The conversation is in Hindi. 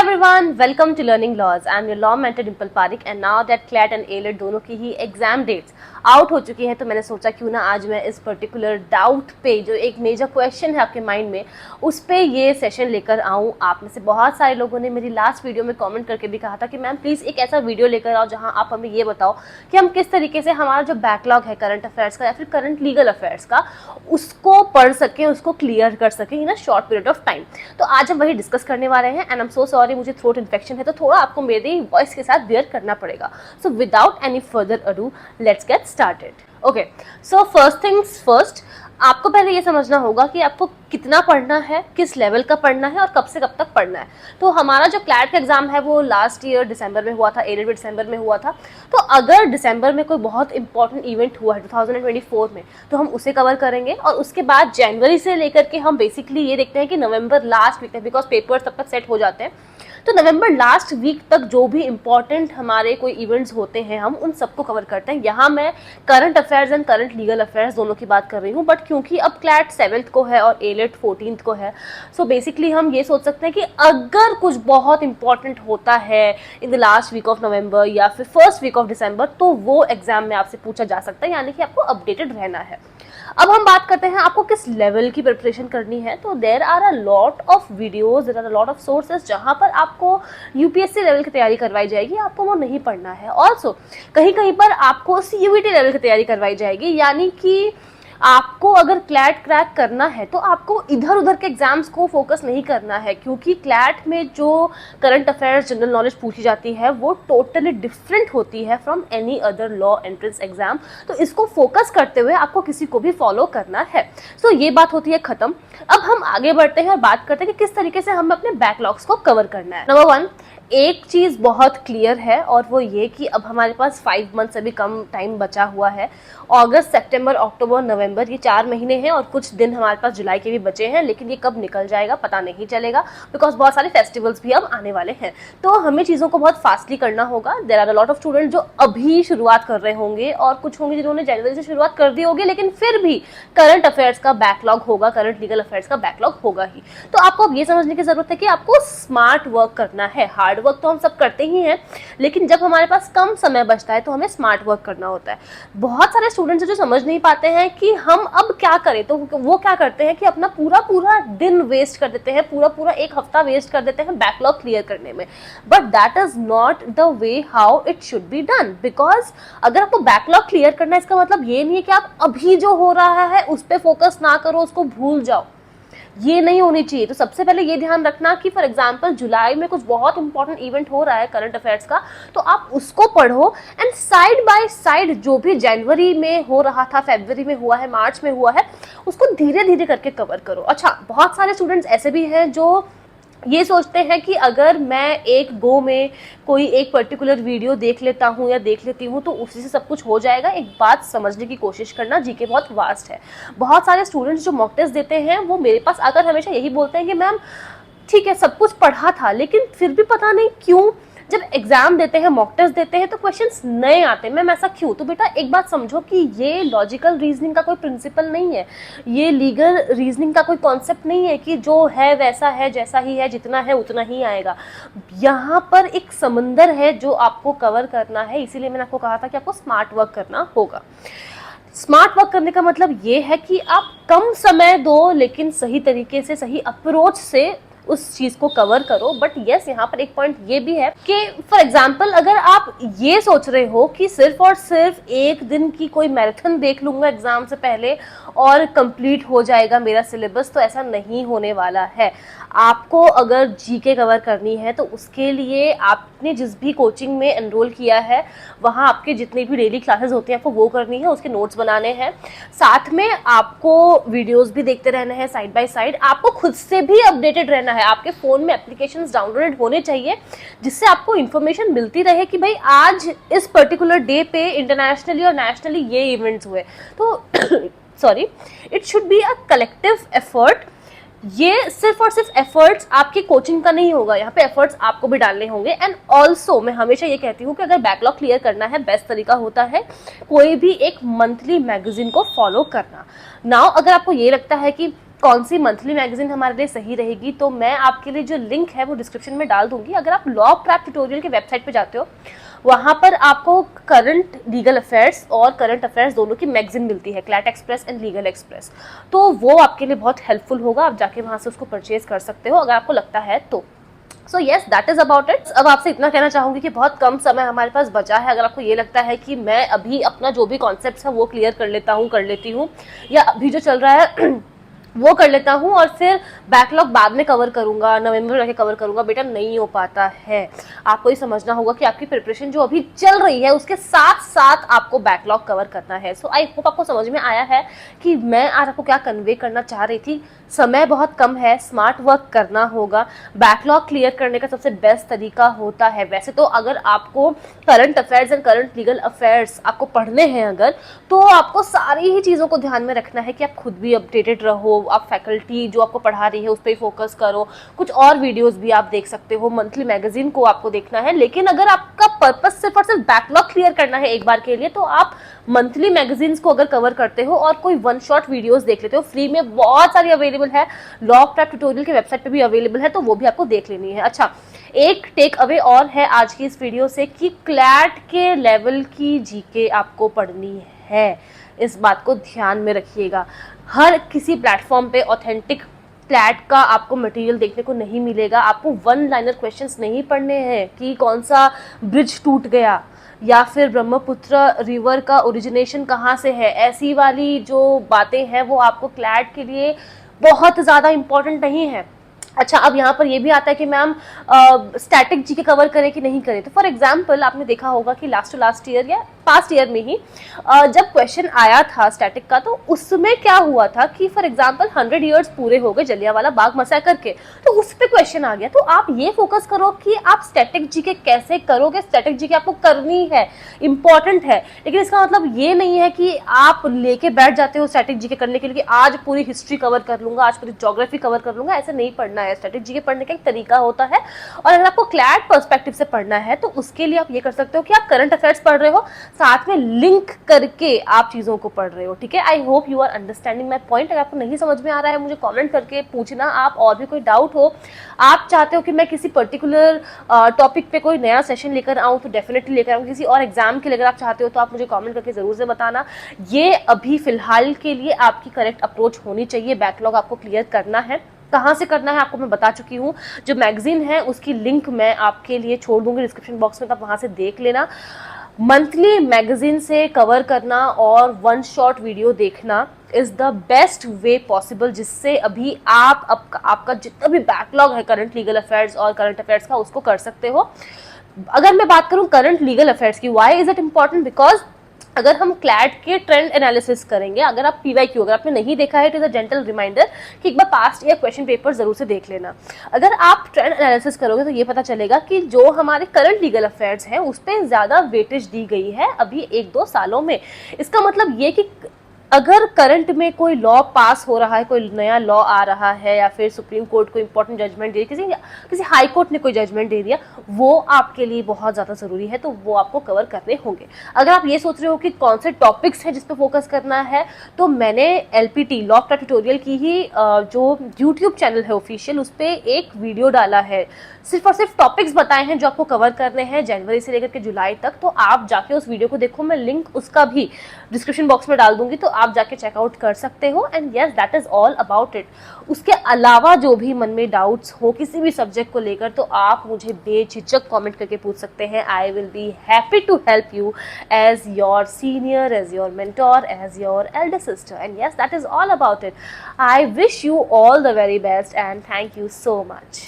everyone, welcome to Learning Laws. I am your law mentor Dimple Parik and now that CLAT and ALET दोनों की ही एग्जाम डेट्स आउट हो चुकी हैं तो मैंने सोचा क्यों ना आज मैं इस पर्टिकुलर डाउट पे जो एक मेजर क्वेश्चन है आपके माइंड में उस पे ये सेशन लेकर आऊँ। आप में से बहुत सारे लोगों ने मेरी लास्ट वीडियो में कमेंट करके भी कहा था कि मैम प्लीज़ एक ऐसा वीडियो लेकर आओ जहाँ आप हमें ये बताओ कि हम किस तरीके से हमारा जो बैकलॉग है करंट अफेयर्स का या फिर करंट लीगल अफेयर्स का उसको पढ़ सकें, उसको क्लियर कर सकें in a short period of time. तो आज हम वही डिस्कस करने वाले हैं and I am so sorry, मुझे थ्रोट इन्फेक्शन है तो थोड़ा आपको मेरी वॉइस के साथ बियर करना पड़ेगा। So without any further ado let's get started. Okay, so first things first, आपको पहले ये समझना होगा कि आपको कितना पढ़ना है, किस लेवल का पढ़ना है और कब से कब तक पढ़ना है। तो हमारा जो क्लैट का एग्जाम है वो लास्ट ईयर दिसंबर में हुआ था, एलेट भी दिसंबर में हुआ था। तो अगर दिसंबर में कोई बहुत इंपॉर्टेंट इवेंट हुआ है 2024 में तो हम उसे कवर करेंगे और उसके बाद जनवरी से लेकर के हम बेसिकली ये देखते हैं कि नवंबर लास्ट वीक तक, बिकॉज पेपर्स तब तक सेट हो जाते हैं, तो नवंबर लास्ट वीक तक जो भी इंपॉर्टेंट हमारे कोई इवेंट्स होते हैं हम उन सबको कवर करते हैं। यहाँ मैं current affairs and current legal affairs दोनों की बात कर रही हूँ, बट क्योंकि अब क्लैट 7th को है और एलेट 14th को है, सो बेसिकली हम ये सोच सकते हैं कि अगर कुछ बहुत इंपॉर्टेंट होता है in the last week of November या फिर फर्स्ट वीक ऑफ दिसंबर तो वो एग्जाम में आपसे पूछा जा सकता है, यानी कि आपको अपडेटेड रहना है। अब हम बात करते हैं आपको किस लेवल की प्रिपरेशन करनी है। तो there are a lot of videos, there are a lot of sources जहां पर आपको यूपीएससी लेवल की तैयारी करवाई जाएगी, आपको वो नहीं पढ़ना है। ऑल्सो कहीं कहीं पर आपको सीयूईटी लेवल की तैयारी करवाई जाएगी, यानी कि आपको अगर क्लैट क्रैक करना है तो आपको इधर उधर के एग्जाम्स को फोकस नहीं करना है, क्योंकि क्लैट में जो करंट अफेयर्स जनरल नॉलेज पूछी जाती है वो टोटली डिफरेंट होती है from any other law entrance exam. तो इसको फोकस करते हुए आपको किसी को भी फॉलो करना है। सो ये बात होती है खत्म। अब हम आगे बढ़ते हैं और बात करते हैं कि किस तरीके से हमें अपने बैकलॉग्स को कवर करना है। नंबर 1, एक चीज़ बहुत क्लियर है और वो ये कि अब हमारे पास 5 मंथ से भी कम टाइम बचा हुआ है। अगस्त, सितंबर, अक्टूबर, नवंबर ये 4 महीने हैं और कुछ दिन हमारे पास जुलाई के भी बचे हैं, लेकिन ये कब निकल जाएगा पता नहीं चलेगा, बिकॉज बहुत सारे फेस्टिवल्स भी अब आने वाले हैं। तो हमें चीज़ों को बहुत फास्टली करना होगा। There are a lot of student जो अभी शुरुआत कर रहे होंगे और कुछ होंगे जिन्होंने जनवरी से शुरुआत कर दी होगी, लेकिन फिर भी करंट अफेयर्स का बैकलॉग होगा, करंट लीगल अफेयर्स का बैकलॉग होगा ही। तो आपको अब ये समझने की जरूरत है कि आपको स्मार्ट वर्क करना है। हार्ड वर्क तो हम सब करते ही हैं, लेकिन जब हमारे पास कम समय बचता है तो हमें स्मार्ट वर्क करना होता है। बहुत सारे स्टूडेंट्स जो समझ नहीं पाते हैं कि हम अब क्या करें, तो वो क्या करते हैं कि अपना पूरा दिन वेस्ट कर देते हैं, पूरा एक हफ्ता वेस्ट कर देते हैं बैकलॉग क्लियर करने में। But that is not the way how it should be done, because अगर आपको बैकलॉग क्लियर करना है इसका मतलब ये नहीं है कि आप अभी जो हो रहा है उस पर फोकस ना करो, उसको भूल जाओ, ये नहीं होनी चाहिए। तो सबसे पहले ये ध्यान रखना कि फॉर एग्जांपल जुलाई में कुछ बहुत इंपॉर्टेंट इवेंट हो रहा है करंट अफेयर्स का, तो आप उसको पढ़ो एंड साइड बाय साइड जो भी जनवरी में हो रहा था, फरवरी में हुआ है, मार्च में हुआ है, उसको धीरे धीरे करके कवर करो। अच्छा, बहुत सारे स्टूडेंट्स ऐसे भी हैं जो ये सोचते हैं कि अगर मैं एक गो में कोई एक पर्टिकुलर वीडियो देख लेता हूँ या देख लेती हूँ तो उसी से सब कुछ हो जाएगा। एक बात समझने की कोशिश करना, जीके बहुत वास्ट है। बहुत सारे स्टूडेंट्स जो मॉक टेस्ट देते हैं वो मेरे पास आकर हमेशा यही बोलते हैं कि मैम ठीक है सब कुछ पढ़ा था, लेकिन फिर भी पता नहीं क्यों जब एग्जाम देते हैं, मॉक टेस्ट देते हैं तो क्वेश्चंस नए आते हैं। मैम ऐसा क्यों? तो बेटा एक बात समझो कि ये लॉजिकल रीजनिंग का कोई प्रिंसिपल नहीं है, ये लीगल रीजनिंग का कोई कॉन्सेप्ट नहीं है कि जो है वैसा है, जैसा ही है, जितना है उतना ही आएगा। यहाँ पर एक समंदर है जो आपको कवर करना है, इसीलिए मैंने आपको कहा था कि आपको स्मार्ट वर्क करना होगा। स्मार्ट वर्क करने का मतलब ये है कि आप कम समय दो लेकिन सही तरीके से, सही अप्रोच से उस चीज को कवर करो। बट यस, यहाँ पर एक पॉइंट ये भी है कि फॉर एग्जाम्पल अगर आप ये सोच रहे हो कि सिर्फ और सिर्फ एक दिन की कोई मैराथन देख लूंगा एग्जाम से पहले और कंप्लीट हो जाएगा मेरा सिलेबस, तो ऐसा नहीं होने वाला है। आपको अगर जीके कवर करनी है तो उसके लिए आपने जिस भी कोचिंग में एनरोल किया है वहाँ आपके जितनी भी डेली क्लासेस होती हैं आपको वो करनी है, उसके नोट्स बनाने हैं, साथ में आपको वीडियोस भी देखते रहना है साइड बाय साइड। आपको खुद से भी अपडेटेड रहना है, आपके फ़ोन में एप्लीकेशंस डाउनलोडेड होने चाहिए जिससे आपको इन्फॉर्मेशन मिलती रहे कि भाई आज इस पर्टिकुलर डे पे इंटरनेशनली और नेशनली ये इवेंट्स हुए। तो sorry, it should be a collective effort. ये सिर्फ और सिर्फ एफर्ट्स आपकी कोचिंग का नहीं होगा, यहाँ पे एफर्ट्स आपको भी डालने होंगे। एंड ऑल्सो मैं हमेशा ये कहती हूँ कि अगर बैकलॉग क्लियर करना है, बेस्ट तरीका होता है कोई भी एक मंथली मैगजीन को फॉलो करना। नाउ अगर आपको ये लगता है कि कौन सी मंथली मैगजीन हमारे लिए सही रहेगी, तो मैं आपके लिए जो लिंक है वो डिस्क्रिप्शन में डाल दूंगी। अगर आप लॉ प्रैप ट्यूटोरियल के वेबसाइट पे जाते हो, वहाँ पर आपको करंट लीगल अफेयर्स और करंट अफेयर्स दोनों की मैगजीन मिलती है, CLAT express and legal express, तो वो आपके लिए बहुत हेल्पफुल होगा। आप जाके वहाँ से उसको परचेज कर सकते हो अगर आपको लगता है तो। So yes, that is about it. अब आपसे इतना कहना चाहूंगी कि बहुत कम समय हमारे पास बचा है। अगर आपको ये लगता है कि मैं अभी अपना जो भी कॉन्सेप्ट है वो क्लियर कर लेती हूँ, या अभी जो चल रहा है वो कर लेता हूँ और फिर बैकलॉग बाद में कवर करूंगा, नवंबर में जाके कवर करूंगा, बेटा नहीं हो पाता है। आपको ये समझना होगा कि आपकी प्रिपरेशन जो अभी चल रही है उसके साथ साथ आपको बैकलॉग कवर करना है। सो आई होप आपको समझ में आया है कि मैं आज आपको क्या कन्वे करना चाह रही थी। समय बहुत कम है, स्मार्ट वर्क करना होगा। बैकलॉग क्लियर करने का सबसे बेस्ट तरीका होता है, वैसे तो अगर आपको current affairs and current legal affairs आपको पढ़ने हैं अगर, तो आपको सारी ही चीज़ों को ध्यान में रखना है कि आप खुद भी अपडेटेड रहो, आप फैकल्टी जो आपको पढ़ा रही है उस पर फोकस करो। कुछ और वीडियोस भी आप देख सकते हो, मंथली मैगजीन को आपको देखना है। लेकिन अगर आपका पर्पस सिर्फ और सिर्फ बैकलॉग क्लियर करना है एक बार के लिए, तो आप मंथली मैगजीन्स को अगर कवर करते हो और कोई वन शॉट वीडियोस देख लेते हो, फ्री में बहुत सारी अवेलेबल है, लॉ प्रैप ट्यूटोरियल के वेबसाइट पे भी अवेलेबल है, तो वो भी आपको देख लेनी है। अच्छा, एक टेक अवे और है आज की इस वीडियो से कि क्लैट के लेवल की जीके आपको पढ़नी है। इस बात को ध्यान में रखिएगा। हर किसी प्लेटफॉर्म पे ऑथेंटिक क्लैट का आपको मटेरियल देखने को नहीं मिलेगा। आपको वन लाइनर क्वेश्चंस नहीं पढ़ने हैं कि कौन सा ब्रिज टूट गया या फिर ब्रह्मपुत्र रिवर का ओरिजिनेशन कहाँ से है। ऐसी वाली जो बातें हैं वो आपको क्लैट के लिए बहुत ज़्यादा इंपॉर्टेंट नहीं है। अच्छा, अब यहाँ पर ये भी आता है कि मैम स्टैटिक जीके कवर करें कि नहीं करें। तो फॉर एग्जांपल आपने देखा होगा कि लास्ट टू लास्ट ईयर या पास्ट ईयर में ही जब क्वेश्चन आया था स्टैटिक का, तो उसमें क्या हुआ था कि फॉर एग्जांपल 100 ईयर्स पूरे हो गए जलियांवाला बाग मसैकर के, तो उस पर क्वेश्चन आ गया। तो आप ये फोकस करो कि आप स्टैटिक जीके कैसे करोगे। स्टैटिक जीके आपको करनी है, इंपॉर्टेंट है, लेकिन इसका मतलब ये नहीं है कि आप लेके बैठ जाते हो स्टैटिक जीके करने के लिए कि आज पूरी हिस्ट्री कवर कर लूंगा, आज पूरी ज्योग्राफी कवर कर लूंगा। ऐसे नहीं पढ़ना है। स्टैटिक जीके पढ़ने का एक तरीका होता है, और अगर आपको क्लैट पर्सपेक्टिव से पढ़ना है तो उसके लिए आप ये कर सकते हो कि आप करंट अफेयर्स पढ़ रहे हो, साथ में लिंक करके आप चीजों को पढ़ रहे हो। ठीक है, I hope you are understanding my point. अगर आपको नहीं समझ में आ रहा है, मुझे कमेंट करके पूछना। आप और भी कोई डाउट हो, आप चाहते हो कि मैं किसी पर्टिकुलर टॉपिक पे कोई नया सेशन लेकर आऊँ, तो डेफिनेटली लेकर आऊँ। किसी और एग्जाम के लिए अगर आप चाहते हो तो आप मुझे कमेंट करके जरूर से बताना। ये अभी फिलहाल के लिए आपकी करेक्ट अप्रोच होनी चाहिए। बैकलॉग आपको क्लियर करना है, कहाँ से करना है आपको मैं बता चुकी हूँ। जो मैगजीन है उसकी लिंक मैं आपके लिए छोड़ दूंगी डिस्क्रिप्शन बॉक्स में, तो आप वहाँ से देख लेना। मंथली मैगजीन से कवर करना और वन शॉट वीडियो देखना is the best way possible, जिससे अभी आपका जितना भी बैकलॉग है करंट लीगल अफेयर्स और करंट अफेयर्स का, उसको कर सकते हो। अगर मैं बात करूं करंट लीगल अफेयर्स की, why is it important, because अगर हम क्लैट के ट्रेंड एनालिसिस करेंगे, अगर आप पीवाईक्यू अगर आपने नहीं देखा है, it is a gentle reminder कि एक बार पास्ट ईयर क्वेश्चन पेपर जरूर से देख लेना। अगर आप ट्रेंड एनालिसिस करोगे तो ये पता चलेगा कि जो हमारे करंट लीगल अफेयर्स हैं उस पर ज्यादा वेटेज दी गई है अभी 1-2 सालों में। इसका मतलब ये कि अगर करंट में कोई लॉ पास हो रहा है, कोई नया लॉ आ रहा है, या फिर सुप्रीम कोर्ट को इंपॉर्टेंट जजमेंट दे रही है, किसी हाई कोर्ट ने कोई जजमेंट दे दिया, वो आपके लिए बहुत ज़्यादा ज़रूरी है, तो वो आपको कवर करने होंगे। अगर आप ये सोच रहे हो कि कौन से टॉपिक्स हैं जिस पर फोकस करना है, तो मैंने LPT लॉ प्रैप ट्यूटोरियल की ही जो यूट्यूब चैनल है ऑफिशियल, उस पर एक वीडियो डाला है, सिर्फ और सिर्फ टॉपिक्स बताए हैं जो आपको कवर करने हैं जनवरी से लेकर के जुलाई तक। तो आप जाके उस वीडियो को देखो, मैं लिंक उसका भी डिस्क्रिप्शन बॉक्स में डाल दूंगी, तो आप जाके चेकआउट कर सकते हो। And yes, that is all about it. उसके अलावा जो भी मन में डाउट्स हो किसी भी सब्जेक्ट को लेकर, तो आप मुझे बेझिझक कमेंट करके पूछ सकते हैं। I will be happy to help you as your senior, as your mentor, as your elder sister. And yes, that is all about it. I wish you all the very best and thank you so much.